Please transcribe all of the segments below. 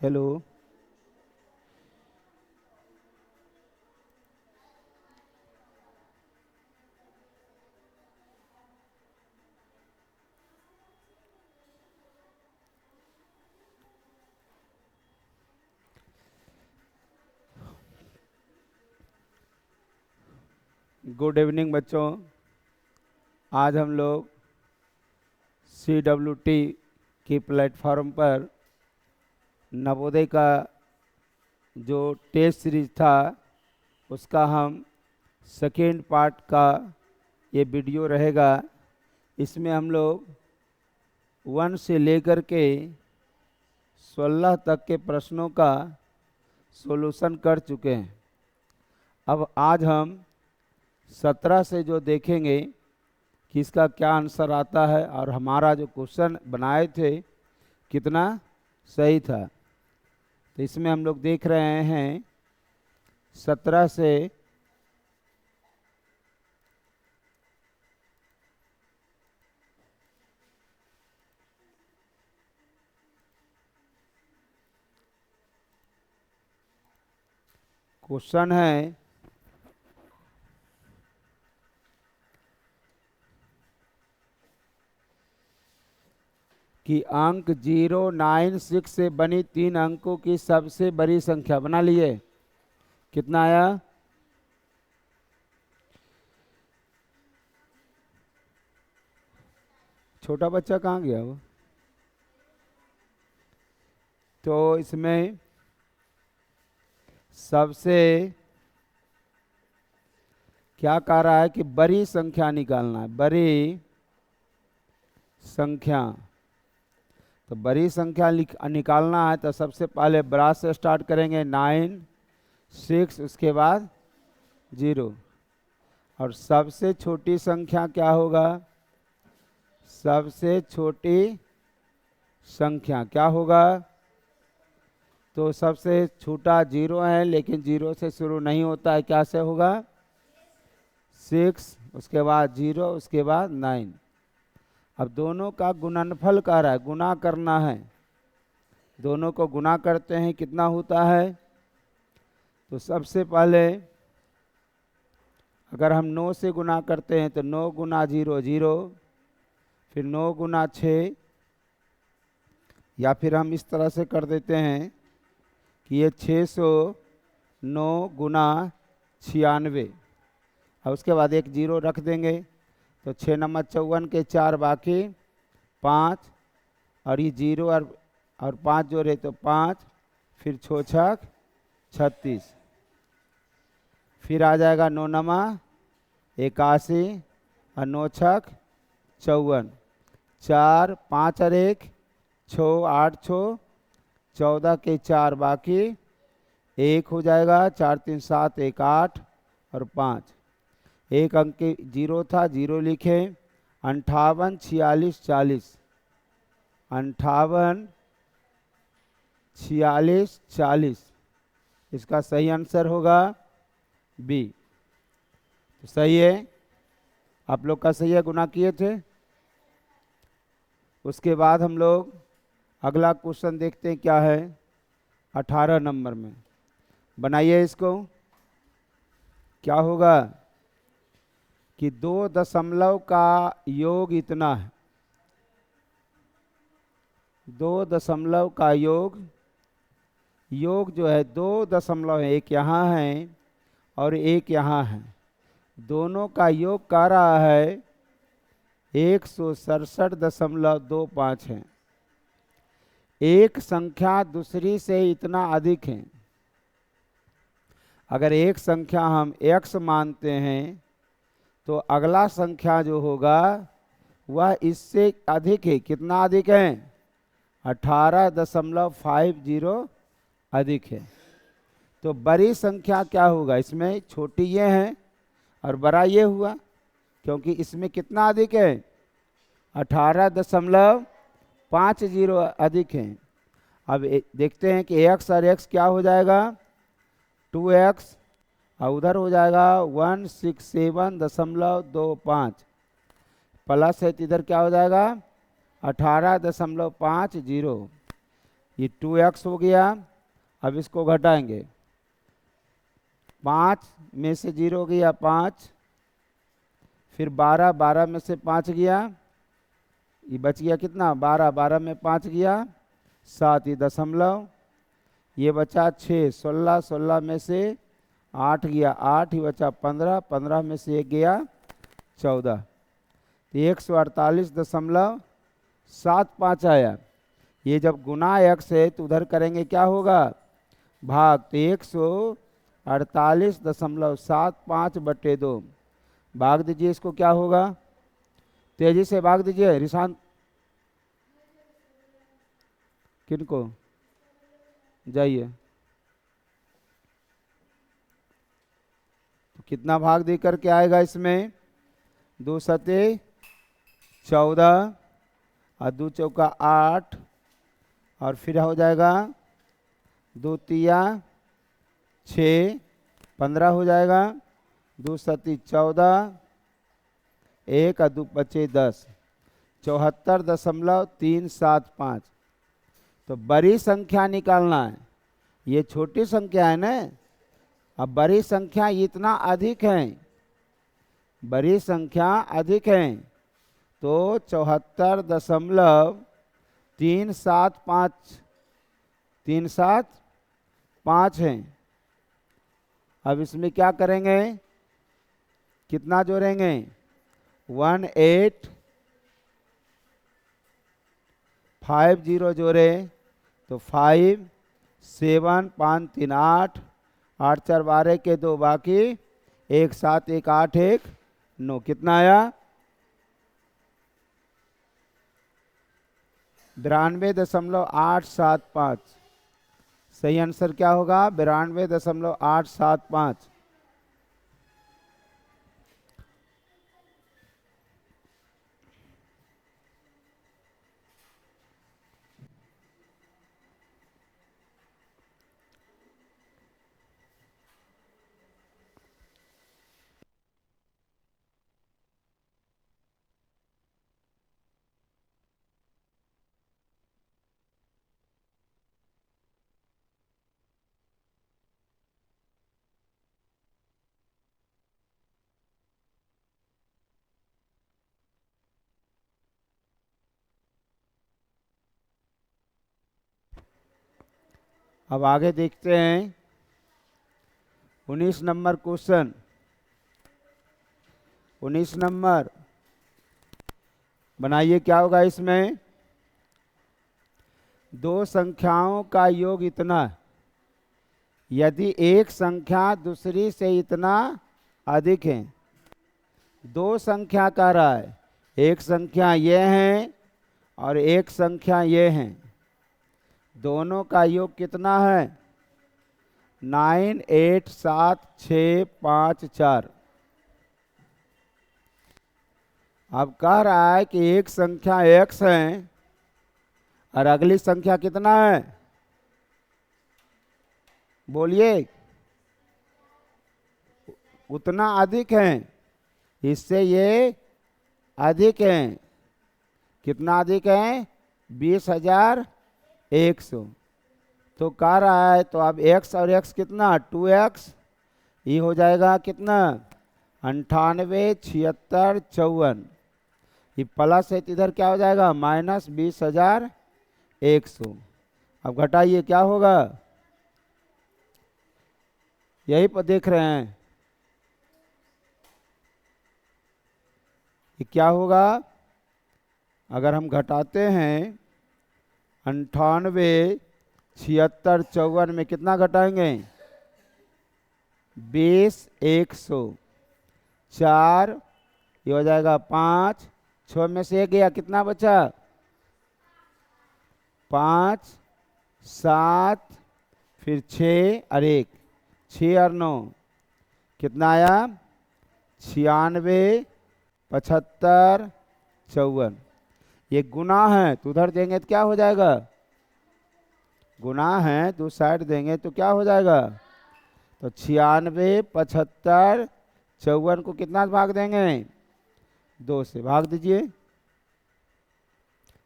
Hello. Good evening बच्चों। आज हम लोग CWT की प्लेटफॉर्म पर नवोदय का जो टेस्ट सीरीज था उसका हम सेकेंड पार्ट का ये वीडियो रहेगा। इसमें हम लोग 1 से लेकर के 16 तक के प्रश्नों का सॉल्यूशन कर चुके हैं। अब आज हम 17 से जो देखेंगे कि इसका क्या आंसर आता है और हमारा जो क्वेश्चन बनाए थे कितना सही था। तो इसमें हम लोग देख रहे हैं 17 से क्वेश्चन है कि अंक 096 से बनी 3 अंकों की सबसे बड़ी संख्या बना लिए। कितना आया? छोटा बच्चा कहाँ गया वो? तो इसमें सबसे क्या कह रहा है कि बड़ी संख्या निकालना है। बड़ी संख्या, तो बड़ी संख्या निकालना है तो सबसे पहले बड़ा से स्टार्ट करेंगे। 9, 6, उसके बाद 0। और सबसे छोटी संख्या क्या होगा? सबसे छोटी संख्या क्या होगा? तो सबसे छोटा 0 है, लेकिन 0 से शुरू नहीं होता है। क्या से होगा? 6, उसके बाद 0, उसके बाद 9। अब दोनों का गुणनफल कह रहा है, गुना करना है। दोनों को गुना करते हैं, कितना होता है? तो सबसे पहले अगर हम 9 से गुना करते हैं तो 9 गुना 0 0, फिर 9 गुना 6, या फिर हम इस तरह से कर देते हैं कि ये 609 गुना 96, और उसके बाद एक 0 रख देंगे। तो 6 नंबर 54 के 4 बाकी 5, और ये 0 और 5 जोड़े तो 5, फिर 6 छक 36, फिर आ जाएगा 9 नमा 81 और 9 छक 54, 4 5 और 1 6 8 6 14 के 4 बाकी 1 हो जाएगा। 4 3 7 1 8 और 5, एक अंक के 0 था, 0 लिखे। 58 46 40, 58 46 40, इसका सही आंसर होगा बी। तो सही है, आप लोग का सही है, गुना किए थे। उसके बाद हम लोग अगला क्वेश्चन देखते हैं क्या है 18 नंबर में। बनाइए इसको। क्या होगा कि 2 दशमलव का योग इतना है। 2 दशमलव का योग जो है 2 दशमलव है, एक यहाँ है और एक यहाँ है। दोनों का योग कह रहा है 167.25 है। एक संख्या दूसरी से इतना अधिक है। अगर एक संख्या हम x मानते हैं तो अगला संख्या जो होगा वह इससे अधिक है। कितना अधिक है? 18.50 अधिक है। तो बड़ी संख्या क्या होगा? इसमें छोटी ये है और बड़ा ये हुआ, क्योंकि इसमें कितना अधिक है? 18.50 अधिक है। अब देखते हैं कि x और x क्या हो जाएगा? 2x, और उधर हो जाएगा 167.25, प्लस है तो इधर क्या हो जाएगा? 18.50। ये 2x हो गया। अब इसको घटाएंगे, 5 में से 0 गया 5, फिर 12, 12 में से 5 गया, ये बच गया कितना 12, 12 में 5 गया 7, ये दशमलव, ये बचा 6, 16, 16 में से 8 गया 8, ये बचा 15, 15 में से 1 गया 14, 148.75 आया। ये जब गुना x है तो उधर करेंगे क्या होगा, भाग, तो 148.75/2 भाग दीजिए, इसको क्या होगा, तेजी से भाग दीजिए रिशांत। किनको जाइए, तो कितना भाग दे करके आएगा इसमें, 2 सते 14 और 2 चौका 8, और फिर हो जाएगा 2 तिया 6, 15 हो जाएगा, 2 सती 14, 1 और 2 बचे 10, 74.375। तो बड़ी संख्या निकालना है, ये छोटी संख्या है ना, अब बड़ी संख्या इतना अधिक है, बड़ी संख्या अधिक है, तो 74.375 है। अब इसमें क्या करेंगे, कितना जोड़ेंगे, 1850 जोड़े तो 5, 7, 5, 3, 8, 8 4 12 के 2 बाकी, 1 7 1 8 1 9, कितना आया 92.875। सही आंसर क्या होगा, 92.875। अब आगे देखते हैं 19 नंबर क्वेश्चन। 19 नंबर बनाइए, क्या होगा इसमें, दो संख्याओं का योग इतना, यदि एक संख्या दूसरी से इतना अधिक है, दो संख्या कह रहा है, एक संख्या ये है और एक संख्या ये है, दोनों का योग कितना है, 9 8 7 6 5 4। अब कह रहा है कि एक संख्या x है और अगली संख्या कितना है, बोलिए, उतना अधिक है, इससे ये अधिक है, कितना अधिक है, 20,100। तो कह रहा है, तो अब x और x कितना, 2x, ये हो जाएगा कितना, 98 76 54, ये प्लस है तो इधर क्या हो जाएगा, -20,100। अब घटाइए क्या होगा, यही पर देख रहे हैं, ये क्या होगा, अगर हम घटाते हैं 98 76 54 में कितना घटाएंगे, 20,100, 4, ये हो जाएगा 5, 6 में से 1 गया, कितना बचा, 5 7, फिर 6 और 1, 6 और 9, कितना आया, 96 75 54। ये गुना है तो उधर देंगे तो क्या हो जाएगा, गुना है तो साइड देंगे तो क्या हो जाएगा, तो 96 75 54 को कितना भाग देंगे, 2 से भाग दीजिए,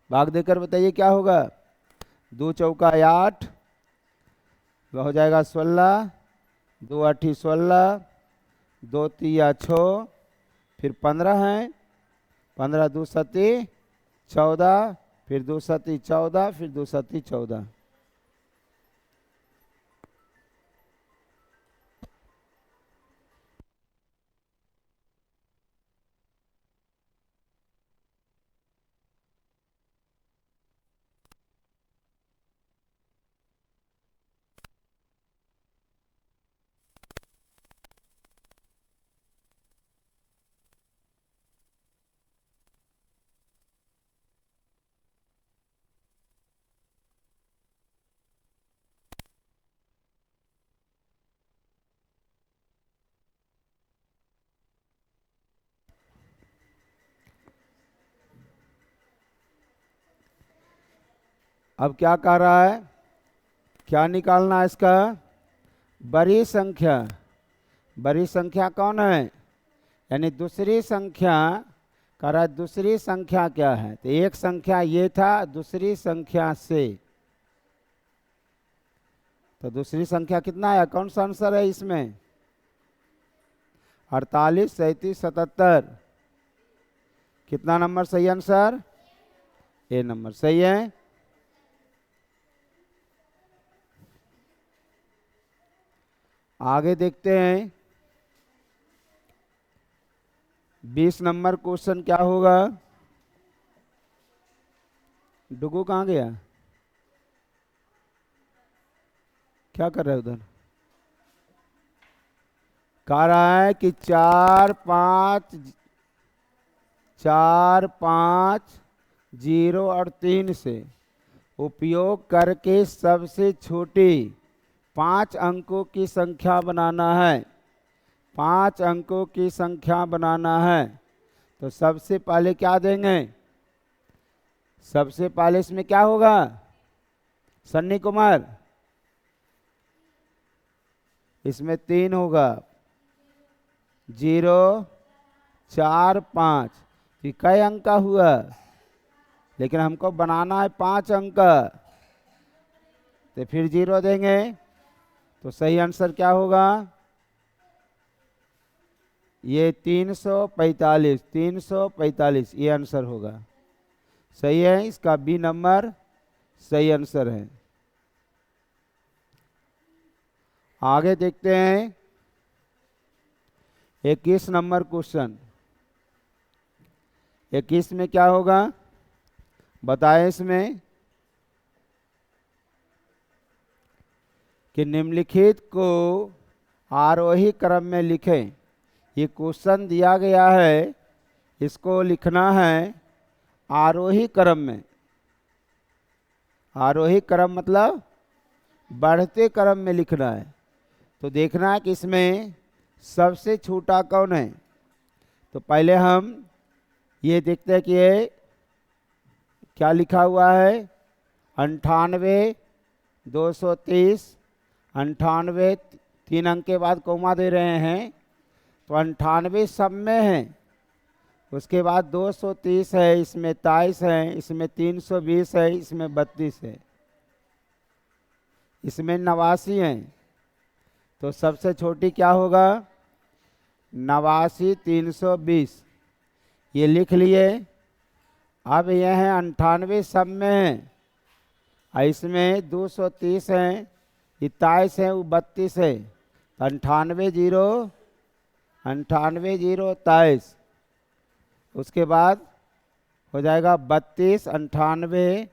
भाग देकर बताइए क्या होगा, 2 चौका 8, हो जाएगा 16, 2 8 16, 2 3 6, फिर 15 है, 15 2 7 14, फिर 2 7 14, फिर 2 7 14। अब क्या कर रहा है, क्या निकालना है इसका, बड़ी संख्या। बड़ी संख्या कौन है, यानी दूसरी संख्या। कह रहा है दूसरी संख्या क्या है, तो एक संख्या ये था, दूसरी संख्या से। तो दूसरी संख्या कितना है, कौन सा आंसर है इसमें, 48 37 77। कितना नंबर सही आंसर, ए नंबर सही है। आगे देखते हैं 20 नंबर क्वेश्चन क्या होगा। डुगू कहाँ गया, क्या कर रहा है उधर। कह रहा है कि 4 5 0 और 3 से उपयोग करके सबसे छोटी 5 अंकों की संख्या बनाना है। 5 अंकों की संख्या बनाना है। तो सबसे पहले क्या देंगे, सबसे पहले इसमें क्या होगा सन्नी कुमार, इसमें 3 होगा, 0 4 5। तो कई अंक का हुआ, लेकिन हमको बनाना है 5 अंक, तो फिर 0 देंगे। तो सही आंसर क्या होगा, ये 345, 345 ये आंसर होगा। सही है, इसका बी नंबर सही आंसर है। आगे देखते हैं 21 नंबर क्वेश्चन। 21 में क्या होगा बताएं, इसमें कि निम्नलिखित को आरोही क्रम में लिखें। ये क्वेश्चन दिया गया है, इसको लिखना है आरोही क्रम में। आरोही क्रम मतलब बढ़ते क्रम में लिखना है। तो देखना है कि इसमें सबसे छोटा कौन है। तो पहले हम ये देखते हैं कि ये क्या लिखा हुआ है, 98 230। 98 3 अंक के बाद कोमा दे रहे हैं, तो 98 सब में है। उसके बाद 230 है, इसमें 23 है, इसमें 320 है, इसमें 32 है, इसमें 89 है। तो सबसे छोटी क्या होगा, 89 320 ये लिख लिए। अब यह है 98 सब में है, इसमें 230 है, 23 है, वो 32 है। 98 0 23। उसके बाद हो जाएगा 32, 98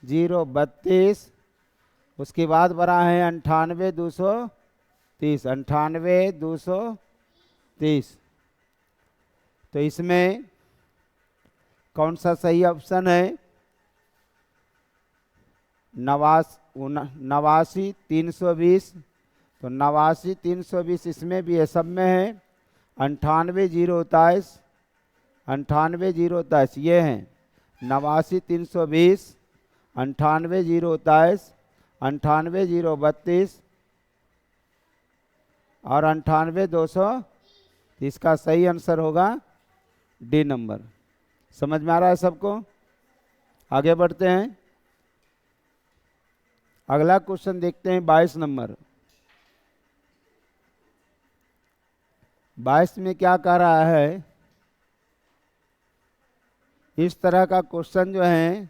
0 32। उसके बाद बना है 98 230, 98 230। तो इसमें कौन सा सही ऑप्शन है, 89 320। तो 89 320 इसमें भी है, सब में है। 98 0 23, 98 0 23 ये हैं। 89 320, 98 0 23, 98 0 32 और 98 200। इसका सही आंसर होगा डी नंबर। समझ में आ रहा है सबको, आगे बढ़ते हैं। अगला क्वेश्चन देखते हैं 22 नंबर। 22 में क्या कह रहा है, इस तरह का क्वेश्चन जो है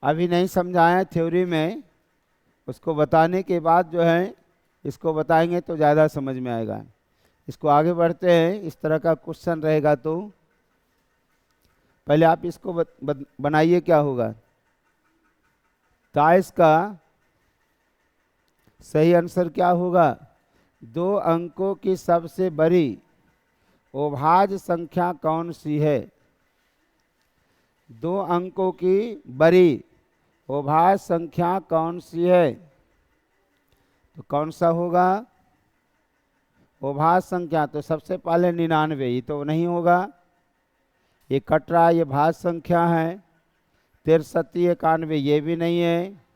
अभी नहीं समझाया थ्योरी में, उसको बताने के बाद जो है इसको बताएंगे तो ज़्यादा समझ में आएगा। इसको आगे बढ़ते हैं। इस तरह का क्वेश्चन रहेगा तो पहले आप इसको बनाइए क्या होगा। ताइस का सही आंसर क्या होगा, 2 अंकों की सबसे बड़ी अभाज्य संख्या कौन सी है। 2 अंकों की बड़ी अभाज्य संख्या कौन सी है, तो कौन सा होगा अभाज्य संख्या। तो सबसे पहले 99, ये तो नहीं होगा, ये कट रहा, ये भाज्य संख्या है। 63, 91, ये भी नहीं है।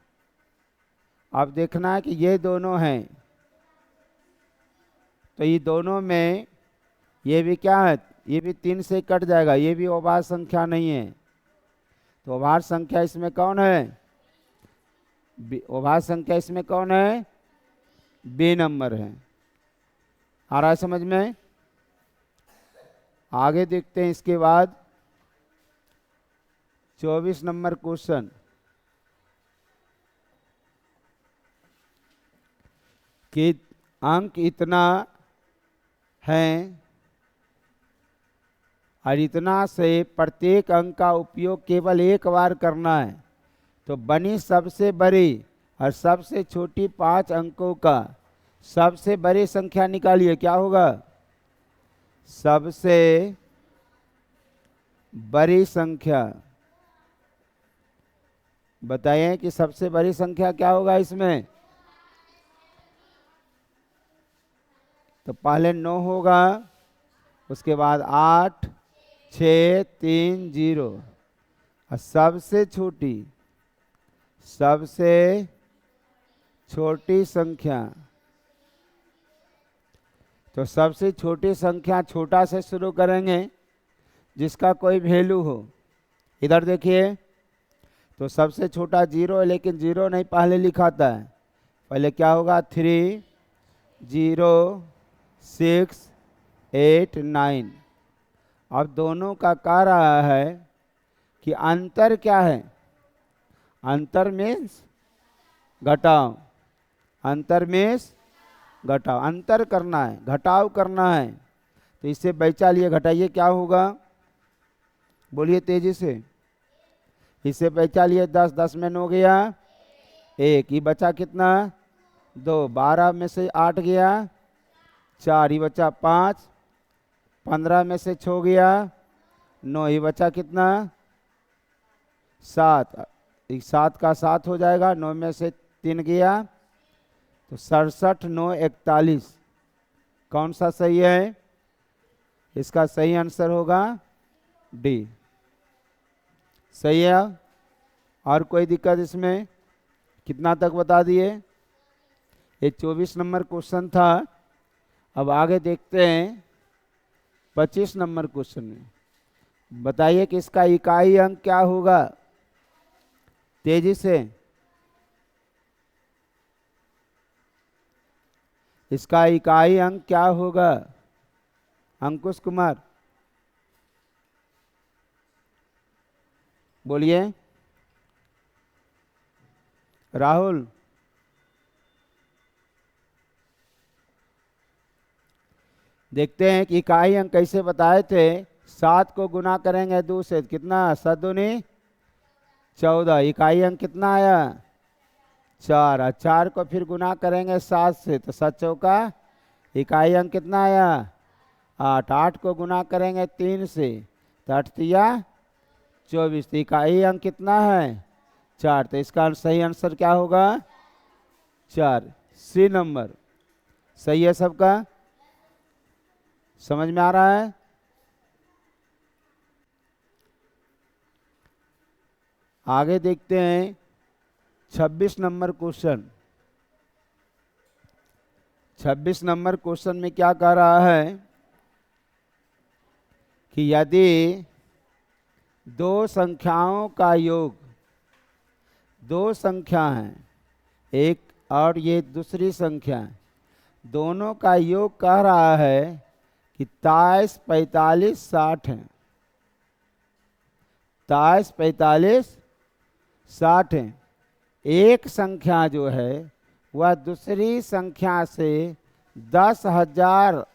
अब देखना है कि ये दोनों हैं, तो ये दोनों में ये भी क्या है, ये भी 3 से कट जाएगा, ये भी अभाज्य संख्या नहीं है। तो अभाज्य संख्या इसमें कौन है, अभाज्य संख्या इसमें कौन है, बी नंबर है। आ रहा है समझ में। आगे देखते हैं इसके बाद 24 नंबर क्वेश्चन। कि अंक इतना है और इतना से प्रत्येक अंक का उपयोग केवल एक बार करना है, तो बनी सबसे बड़ी और सबसे छोटी 5 अंकों का सबसे बड़ी संख्या निकालिए। क्या होगा, सबसे बड़ी संख्या बताइए कि सबसे बड़ी संख्या क्या होगा इसमें। तो पहले 9 होगा, उसके बाद 8, 6, 3, 0 और सबसे छोटी संख्या। तो सबसे छोटी संख्या छोटा से शुरू करेंगे जिसका कोई वैल्यू हो। इधर देखिए, तो सबसे छोटा 0 है, लेकिन 0 नहीं पहले लिखाता है। पहले क्या होगा, 3, 0, 6, 8, 9। अब दोनों का कह रहा है कि अंतर क्या है, अंतर मीन्स घटाव, अंतर मीन्स घटाव, अंतर करना है, घटाव करना है। तो इससे बैचालिए, घटाइए, क्या होगा, बोलिए तेजी से। इससे बैचालिए, 10, 10 में 9 गया, 1, ये बचा कितना, 2, 12 में से 8 गया, 4, ये बचा 5, 15 में से 6 गया, 9, ये बचा कितना, 7, 7 का 7 हो जाएगा, 9 में से 3 गया, तो 67, 9, 41। कौन सा सही है, इसका सही आंसर होगा डी। सही है। और कोई दिक्कत इसमें, कितना तक बता दिए। ये 24 नंबर क्वेश्चन था। अब आगे देखते हैं 25 नंबर क्वेश्चन में। बताइए कि इसका इकाई अंक क्या होगा, तेजी से। इसका इकाई अंक क्या होगा, अंकुश कुमार बोलिए। राहुल, देखते हैं कि इकाई अंक कैसे बताए थे। 7 को गुना करेंगे 2 से, कितना, 7 दूनी 14। इकाई अंक कितना आया, 4। और 4 को फिर गुना करेंगे 7 से, तो 7 चौका, इकाई अंक कितना आया, 8। 8 को गुना करेंगे 3 से, तो 8 तिया 24। तो इकाई अंक कितना है, 4। तो इसका सही आंसर क्या होगा, 4, सी नंबर। सही है सबका, समझ में आ रहा है। आगे देखते हैं 26 नंबर क्वेश्चन। 26 नंबर क्वेश्चन में क्या कह रहा है कि यदि 2 संख्याओं का योग, 2 संख्या हैं, एक और ये दूसरी संख्या, दोनों का योग कह रहा है कि 23, 45, 60 है। 23, 45, 60 है। एक संख्या जो है वह दूसरी संख्या से 10,000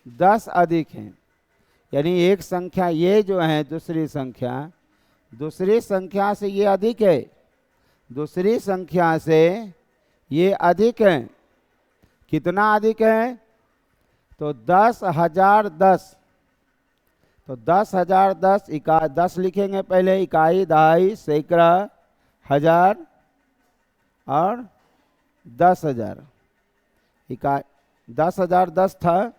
10 अधिक है। यानी एक संख्या ये जो है दूसरी संख्या से ये अधिक है, दूसरी संख्या से ये अधिक है। कितना अधिक है? तो 10,010। तो 10,010 10 लिखेंगे पहले, इकाई, दहाई, सैकड़ा, हजार और 10,000। इकाई 10,010 था,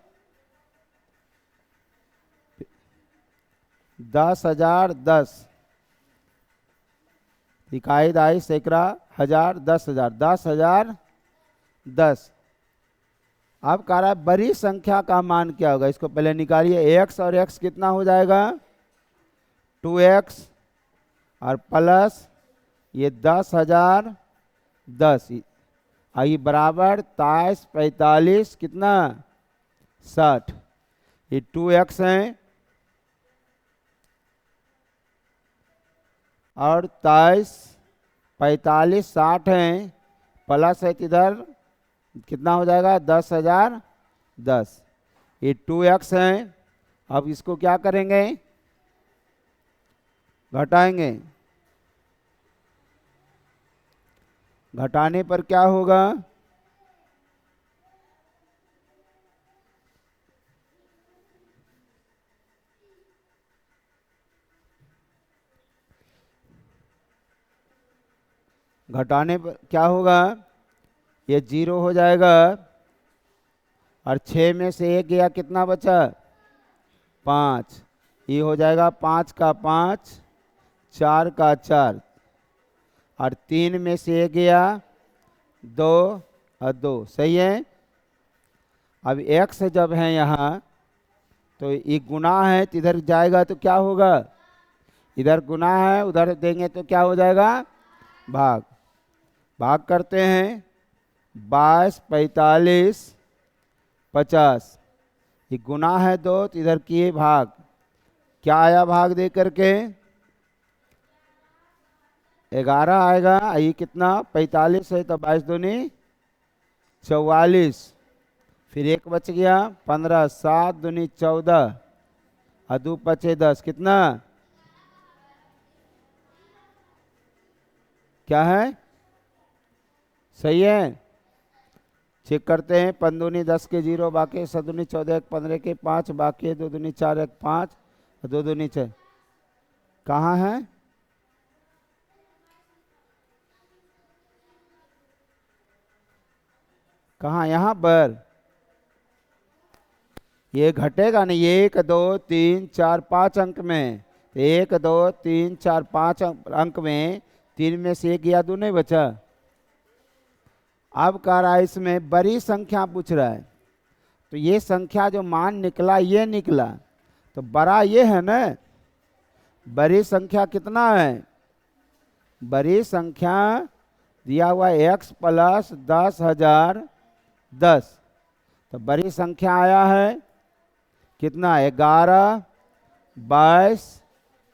10,010 इकाई, दहाई, सैकड़ा, हजार, 10,000, 10,010। अब कह रहा है बड़ी संख्या का मान क्या होगा, इसको पहले निकालिए। x और x कितना हो जाएगा? 2x और प्लस ये 10,010 आई बराबर 23, 45 कितना 60। ये 2x है और 23, 45, 60 है, प्लस है इधर कितना हो जाएगा? 10,010। ये 2x है। अब इसको क्या करेंगे? घटाएंगे। घटाने पर क्या होगा? घटाने पर क्या होगा? ये 0 हो जाएगा और 6 में से 1 गया, कितना बचा? 5। ये हो जाएगा 5 का 5, 4 का 4 और 3 में से 1 गया 2 और 2। सही है। अब x जब है यहाँ तो ये गुना है, तो इधर जाएगा तो क्या होगा? इधर गुना है, उधर देंगे तो क्या हो जाएगा? भाग। भाग करते हैं। 22, 45, 50। ये गुना है 2, तो इधर किए भाग। क्या आया भाग दे करके? 11 आएगा। ये कितना? 45 है तो 22 दूनी 44। फिर 1 बच गया 15, 7 दूनी 14 और 2 पचे 10। कितना? क्या है? सही है। चेक करते हैं। 5 दूनी 10 के 0 बाकी, 7 दूनी 14, 1 15 के 5 बाकी, 2 दूनी 4, 1 5 और 2 दूनी 6। कहाँ है? कहाँ? यहाँ पर। ये घटेगा नहीं। 1 2 3 4 5 अंक में, 1 2 3 4 5 अंक में 3 में से 1 गया, 2 नहीं बचा। अब कह रहा है इसमें बड़ी संख्या पूछ रहा है, तो ये संख्या जो मान निकला ये निकला, तो बड़ा ये है ना। बड़ी संख्या कितना है? बड़ी संख्या दिया हुआ x प्लस 10,010। तो बड़ी संख्या आया है कितना? 11, 22,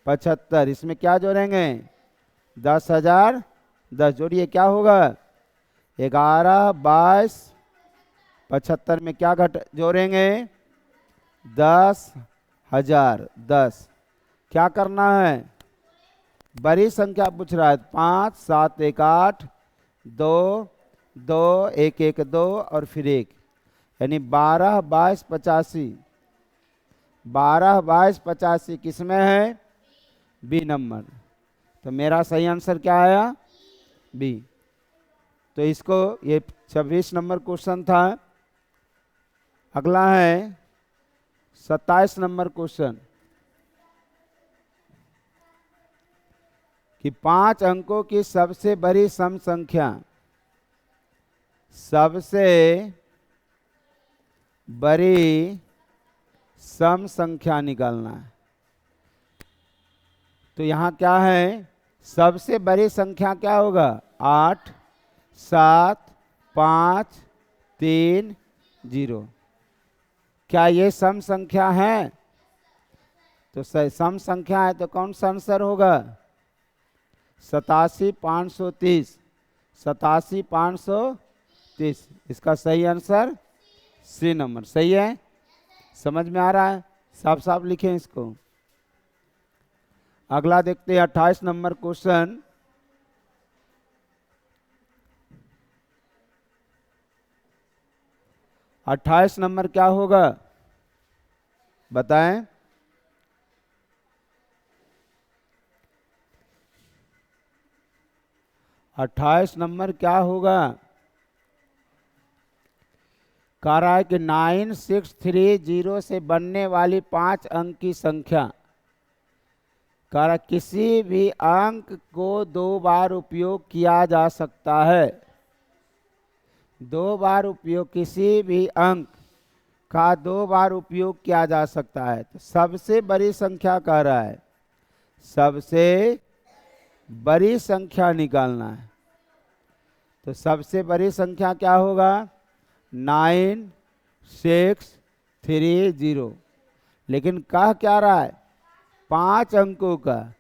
75। इसमें क्या जोड़ेंगे? 10,010 जोड़िए, क्या होगा? 11, 22, 75 में क्या जोड़ेंगे? 10,010। क्या करना है? बड़ी संख्या पूछ रहा है। 5, 7, 1, 8, 2, 2, 1, 1, 2 और फिर 1, यानी 12, 22, 85। 12, 22, 85 किस में है? B number. तो मेरा सही आंसर क्या आया? बी। तो इसको, ये 26 नंबर क्वेश्चन था। अगला है 27 नंबर क्वेश्चन कि 5 अंकों की सबसे बड़ी सम संख्या, सबसे बड़ी सम संख्या निकालना है। तो यहाँ क्या है? सबसे बड़ी संख्या क्या होगा? 8, 7 5 3 0। क्या ये सम संख्या है? तो सम संख्या है तो कौन सा आंसर होगा? 87,530। 87,530 इसका सही आंसर सी नंबर। सही है? समझ में आ रहा है? साफ साफ लिखें इसको। अगला देखते हैं 28 नंबर क्वेश्चन। अट्ठाईस नंबर क्या होगा बताएं? अट्ठाईस नंबर क्या होगा? कह रहा है कि 9630 से बनने वाली 5 अंक की संख्या। कह रहा किसी भी अंक को 2 बार उपयोग किया जा सकता है। 2 बार उपयोग, किसी भी अंक का 2 बार उपयोग किया जा सकता है। तो सबसे बड़ी संख्या कह रहा है, सबसे बड़ी संख्या निकालना है। तो सबसे बड़ी संख्या क्या होगा? 9630। लेकिन कह क्या रहा है? 5 अंकों का।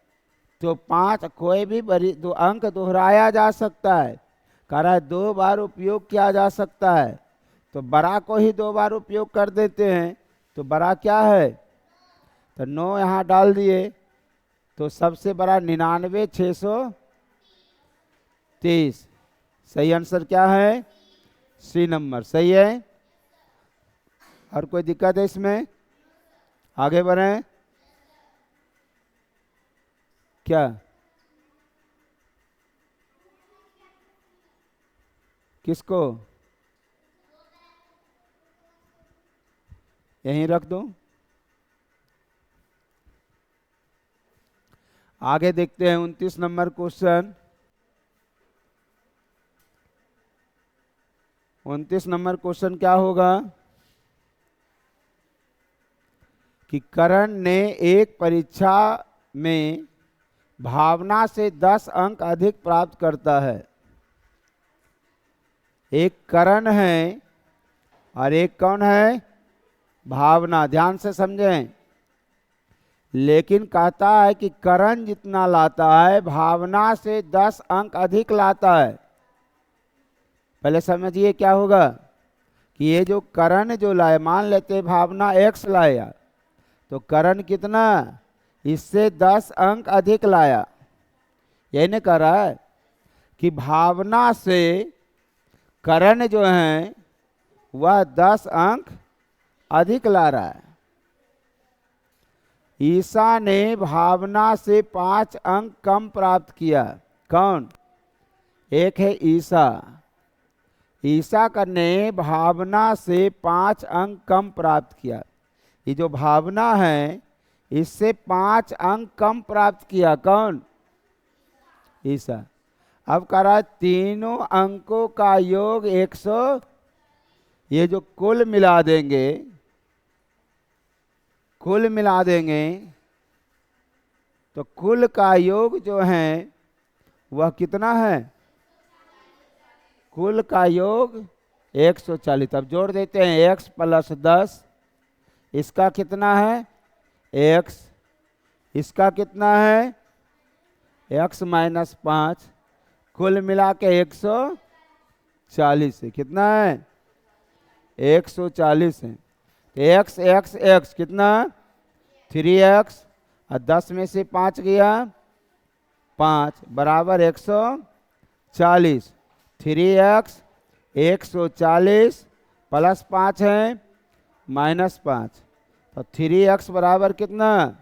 तो 5 कोई भी बड़ी 2 अंक दोहराया जा सकता है। कह रहा है 2 बार उपयोग किया जा सकता है। तो बड़ा को ही 2 बार उपयोग कर देते हैं। तो बड़ा क्या है? तो 9 यहाँ डाल दिए। तो सबसे बड़ा 99,630। सही आंसर क्या है? C number. सही है? और कोई दिक्कत है इसमें? आगे बढ़ें। क्या किसको यहीं रख दूं? आगे देखते हैं 29 नंबर क्वेश्चन। 29 नंबर क्वेश्चन क्या होगा? कि करण ने एक परीक्षा में भावना से 10 अंक अधिक प्राप्त करता है। एक करण है और एक कौन है? भावना। ध्यान से समझें। लेकिन कहता है कि करण जितना लाता है भावना से 10 अंक अधिक लाता है। पहले समझिए क्या होगा कि ये जो करण जो लाए, मान लेते भावना x लाया, तो करण कितना? इससे 10 अंक अधिक लाया। यही नहीं कह रहा है कि भावना से करण जो है वह 10 अंक अधिक ला रहा है। ईसा ने भावना से 5 अंक कम प्राप्त किया। कौन? एक है ईसा। ईसा ने भावना से 5 अंक कम प्राप्त किया। ये जो भावना है इससे 5 अंक कम प्राप्त किया। कौन? ईसा। अब कह रहा है तीनों अंकों का योग 100। ये जो कुल मिला देंगे, कुल मिला देंगे तो कुल का योग जो है वह कितना है? कुल का योग 140। अब जोड़ देते हैं x + 10। इसका कितना है? x। इसका कितना है? x - 5। कुल मिला के 140 है। कितना है? 140 है। x x x कितना? 3x। और 10 में से 5 गया 5 बराबर 140। 3x 140 + 5 है -5। तो 3x बराबर कितना?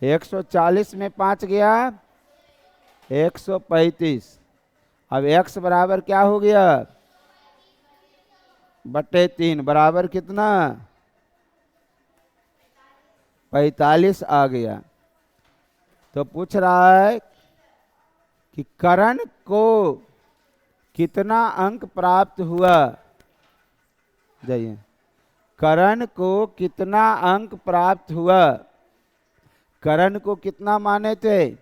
140 में 5 गया 135। अब x बराबर क्या हो गया? बटे 3 बराबर कितना? 45 आ गया। तो पूछ रहा है कि करण को कितना अंक प्राप्त हुआ? जाइए। करण को कितना अंक प्राप्त हुआ? करण को कितना माने थे?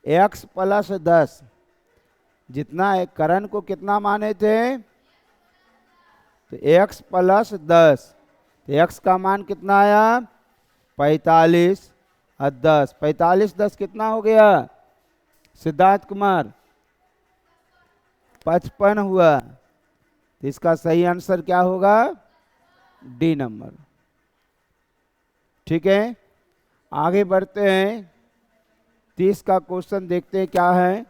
x + 10। जितना एक करण को कितना माने थे, तो x प्लस 10, तो x का मान कितना आया 45 और 10, 45 10 कितना हो गया सिद्धार्थ कुमार 55 हुआ। तो इसका सही आंसर क्या होगा डी नंबर। ठीक है, आगे बढ़ते हैं। 30 का क्वेश्चन देखते हैं क्या है।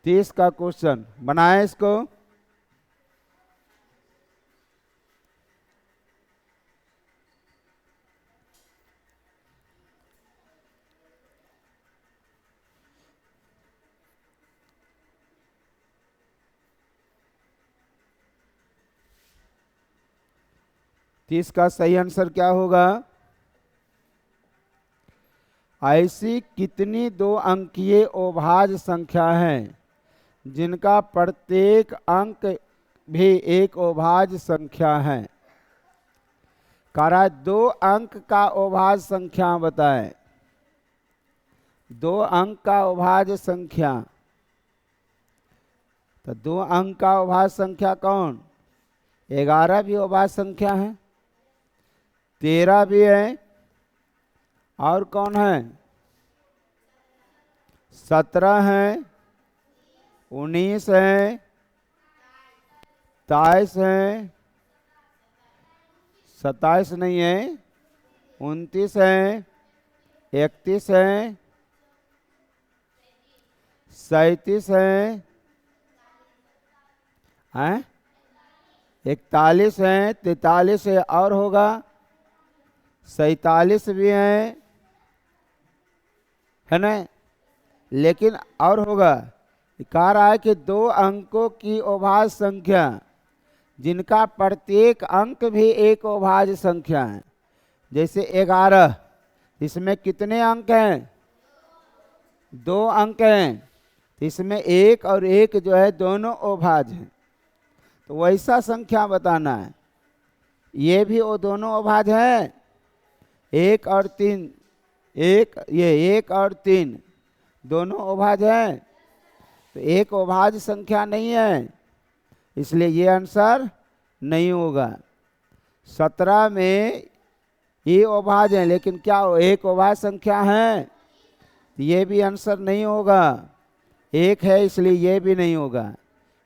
30 का क्वेश्चन बनाए इसको। इसका सही आंसर क्या होगा, ऐसी कितनी 2 अंकीय अभाज्य संख्या है जिनका प्रत्येक अंक भी एक अभाज्य संख्या है। करा 2 अंक का अभाज्य संख्या बताएं। 2 अंक का अभाज्य संख्या, तो 2 अंक का अभाज्य संख्या कौन, 11 भी अभाज्य संख्या है, 13 भी है, और कौन है 17 है, 19 है, 23 है, 27 नहीं है, 29 है, 31 है, 37 है, 41 है, 43 है, और होगा 47 भी है ना। लेकिन और होगा, कह रहा है कि 2 अंकों की अभाज्य संख्या जिनका प्रत्येक अंक भी एक अभाज्य संख्या है। जैसे 11, इसमें कितने अंक हैं 2 अंक हैं, इसमें 1 और 1 जो है दोनों अभाज्य हैं। तो वैसा संख्या बताना है। ये भी वो दोनों अभाज्य है, 1 और 3, ये 1 और 3 दोनों अभाज्य है। तो एक अभाज्य संख्या नहीं है, इसलिए ये आंसर नहीं होगा। 17 में ये अभाज्य है, लेकिन क्या एक अभाज्य संख्या है, ये भी आंसर नहीं होगा। 1 है, इसलिए ये भी नहीं होगा।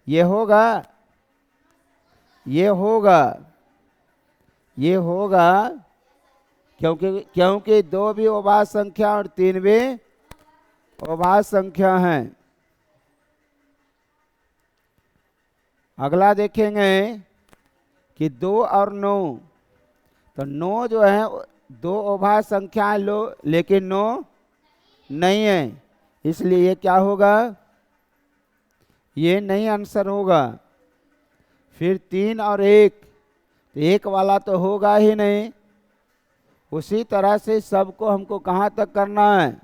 ये होगा, ये होगा, ये होगा, क्योंकि 2 भी अभाज्य संख्या और 3 भी अभाज्य संख्या है। अगला देखेंगे कि 2 और 9, तो 9 जो है 2 अभाज्य संख्या है लो, लेकिन 9 नहीं है, इसलिए ये क्या होगा, ये नहीं आंसर होगा। फिर 3 और 1, तो 1 वाला तो होगा ही नहीं। उसी तरह से सबको हमको कहाँ तक करना है,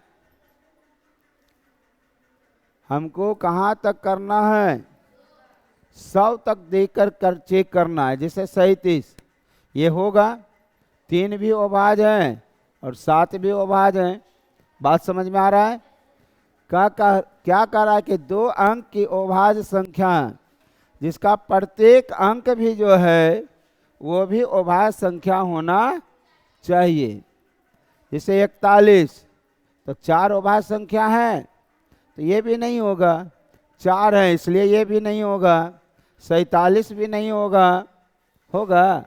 हमको कहाँ तक करना है 100 तक देकर कर चेक करना है। जैसे 37 ये होगा, 3 भी अभाज्य है और 7 भी अभाज्य है। बात समझ में आ रहा है। क्या कह रहा है कि 2 अंक की अभाज्य संख्या जिसका प्रत्येक अंक भी जो है वो भी अभाज्य संख्या होना चाहिए। जैसे 41, तो 4 अभाज्य संख्या है, तो ये भी नहीं होगा, 4 है इसलिए ये भी नहीं होगा। 47 भी नहीं होगा, होगा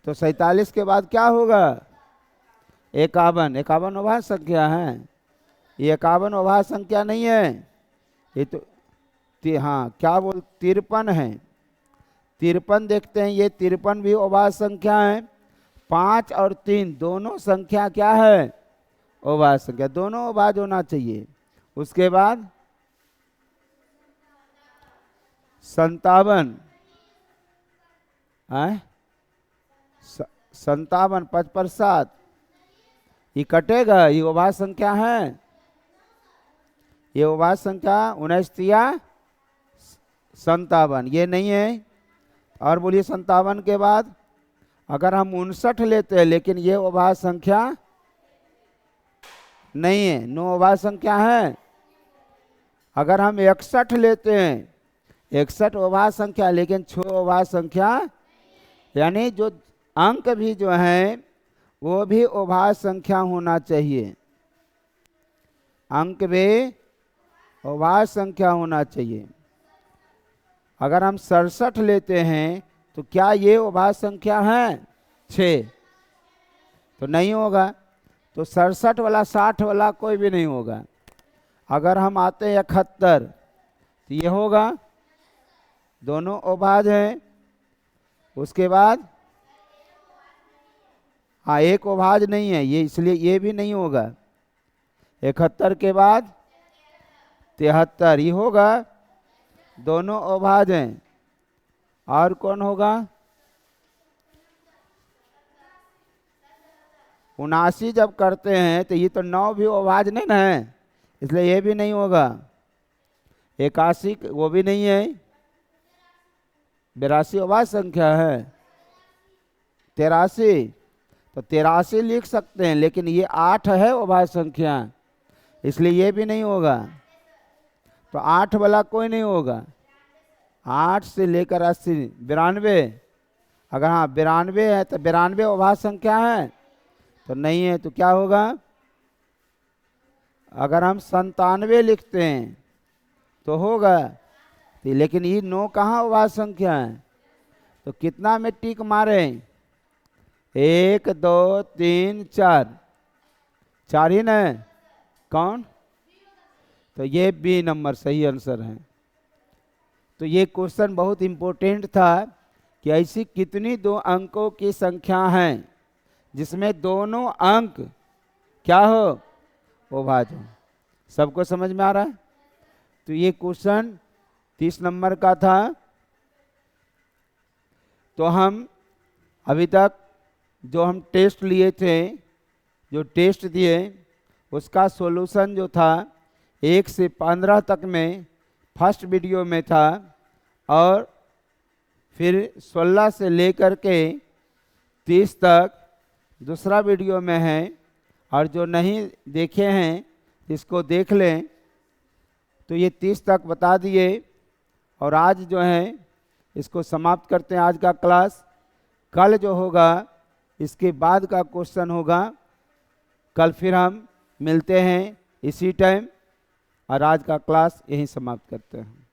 तो 47 के बाद क्या होगा 51, 51 अभाज्य संख्या है। ये 51 अभाज्य संख्या नहीं है, ये तो हाँ क्या बोल 53 है। 53 देखते हैं, ये 53 भी अभाज्य संख्या है। 5 और 3 दोनों संख्या क्या है अभाज्य संख्या, दोनों अभाज्य होना चाहिए। उसके बाद 57, 57 5 पर 7, ये कटेगा, ये अभाज्य संख्या है। ये अभाज्य संख्या 19 57, ये नहीं है। और बोलिए 57 के बाद अगर हम 59 लेते हैं, लेकिन ये अभाज्य संख्या नहीं है, 9 अभाज्य संख्या है। अगर हम 61 लेते हैं, 61 अभाज्य संख्या लेकिन 6 अभाज्य संख्या, यानी जो अंक भी जो है वो भी अभाज्य संख्या होना चाहिए, अंक भी अभाज्य संख्या होना चाहिए। अगर हम 67 लेते हैं तो क्या ये अभाज्य संख्या है 6? तो नहीं होगा, तो 67 वाला 60 वाला कोई भी नहीं होगा। अगर हम आते हैं 71 तो ये होगा, दोनों अभाज्य हैं। उसके बाद हाँ एक अभाज्य नहीं है ये, इसलिए ये भी नहीं होगा। 71 के बाद 73 ये होगा, दोनों अभाज्य हैं। और कौन होगा? 79 जब करते हैं तो ये तो 9 भी अभाज्य नहीं ना है, इसलिए ये भी नहीं होगा। 81 वो भी नहीं है, 82 अभाज्य संख्या है। 83 तो 83 लिख सकते हैं, लेकिन ये 8 है अभाज्य संख्या, इसलिए ये भी नहीं होगा। तो 8 वाला कोई नहीं होगा। 8 से लेकर 80 92, अगर हाँ 92 है तो 92 अभाज्य संख्या है, तो नहीं है। तो क्या होगा? अगर हम 97 लिखते हैं तो होगा, लेकिन ये 9 कहाँ अभाज्य संख्या है? तो कितना में टिक मारे? 1 2 3 4, 4 ही ना? कौन? तो ये बी नंबर सही आंसर है। तो ये क्वेश्चन बहुत इम्पोर्टेंट था कि ऐसी कितनी दो अंकों की संख्या है जिसमें दोनों अंक क्या हो? अभाज्य हो। सबको समझ में आ रहा है? तो ये क्वेश्चन 30 नंबर का था। तो हम अभी तक जो हम टेस्ट लिए थे, जो टेस्ट दिए, उसका सॉल्यूशन जो था 1 से 15 तक में फर्स्ट वीडियो में था, और फिर 16 से लेकर के 30 तक दूसरा वीडियो में है। और जो नहीं देखे हैं इसको देख लें। तो ये 30 तक बता दिए, और आज जो है इसको समाप्त करते हैं आज का क्लास। कल जो होगा इसके बाद का क्वेश्चन होगा, कल फिर हम मिलते हैं इसी टाइम, और आज का क्लास यहीं समाप्त करते हैं।